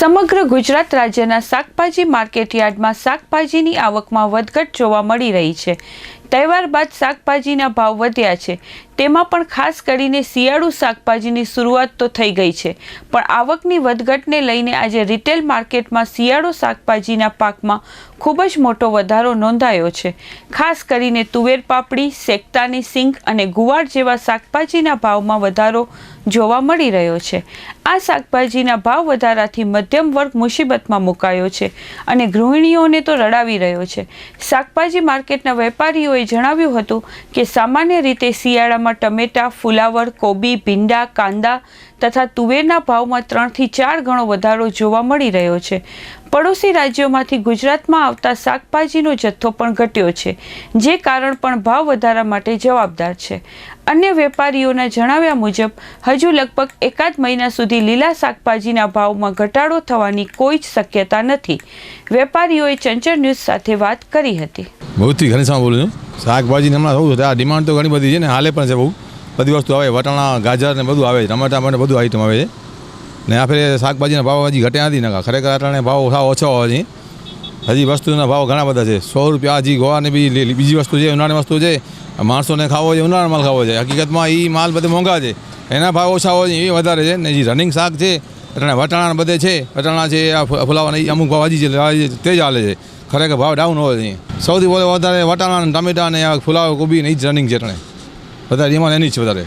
સમગ્ર ગુજરાત રાજ્યના શાકભાજી માર્કેટયાર્ડમાં શાકભાજીની આવકમાં વધઘટ જોવા મળી રહી છે। તહેવાર બાદ શાકભાજીના ભાવ વધ્યા છે, તેમાં પણ ખાસ કરીને શિયાળુ શાકભાજીની શરૂઆત તો થઈ ગઈ છે, પણ આવકની વધઘટને લઈને આજે રિટેલ માર્કેટમાં શિયાળુ શાકભાજીના પાકમાં ખૂબ જ મોટો વધારો નોંધાયો છે। ખાસ કરીને તુવેર પાપડી, શેકતાની સિંગ અને ગુવાર જેવા શાકભાજીના ભાવમાં વધારો જોવા મળી રહ્યો છે। આ શાકભાજીના ભાવ વધારાથી મધ્યમ વર્ગ મુસીબતમાં મુકાયો છે અને ગૃહિણીઓને તો રડાવી રહ્યો છે। શાકભાજી માર્કેટના વેપારીઓએ જણાવ્યું હતું કે સામાન્ય રીતે શિયાળામાં ટમેટા, ફુલાવર, કોબી, ભીંડા, કાંદા તથા તુવેરના ભાવમાં 3 થી 4 ગણો વધારો જોવા મળી રહ્યો છે। પડોશી રાજ્યોમાંથી ગુજરાતમાં આવતા શાકભાજીનો જથ્થો પણ ઘટ્યો છે, જે કારણ પણ ભાવ વધારા માટે જવાબદાર છે। અન્ય વેપારીઓના જણાવ્યા મુજબ હજુ લગભગ એકાદ મહિના સુધી લીલા શાકભાજીના ભાવમાં ઘટાડો થવાની કોઈ જ શક્યતા નથી। વેપારીઓએ ચંચળ ન્યૂઝ સાથે વાત કરી હતી। બહુથી ઘનશ્યામ બોલું છું। શાકભાજીને હમણાં થવું છે, આ ડિમાન્ડ તો ઘણી બધી છે ને, હાલે પણ છે, બહુ બધી વસ્તુ આવે, વટાણા, ગાજર ને બધું આવે, ટમાટા માટે બધું આઈટમ આવે છે ને। આ ફેરે શાકભાજીના ભાવ હજી ઘટ્યા નથી ને, ખરેખર આટલાને ભાવ સાવ ઓછો હોવા હજી વસ્તુના ભાવ ઘણા બધા છે। 100 રૂપિયા હજી ગોળાની બીજી વસ્તુ છે, ઉનાળાની વસ્તુ છે, માણસોને ખાવો છે, ઉનાળાનો માલ ખાવો છે। હકીકતમાં એ માલ બધે મોંઘા છે, એના ભાવ ઓછા હોય એ વધારે છે ને। જે રનિંગ શાક છે, વટાણા બધે છે, વટાણા છે, આ ફુલાવાના અમુક ભાવ હજી છે, તે જ હાલે છે। ખરેખર ભાવ ડાઉન હોય છે। સૌથી વધારે વટાણા, ટમેટા ને ફુલાવા, કોબી ને એ જ રનિંગ છે, વધારે એમાં એની જ વધારે।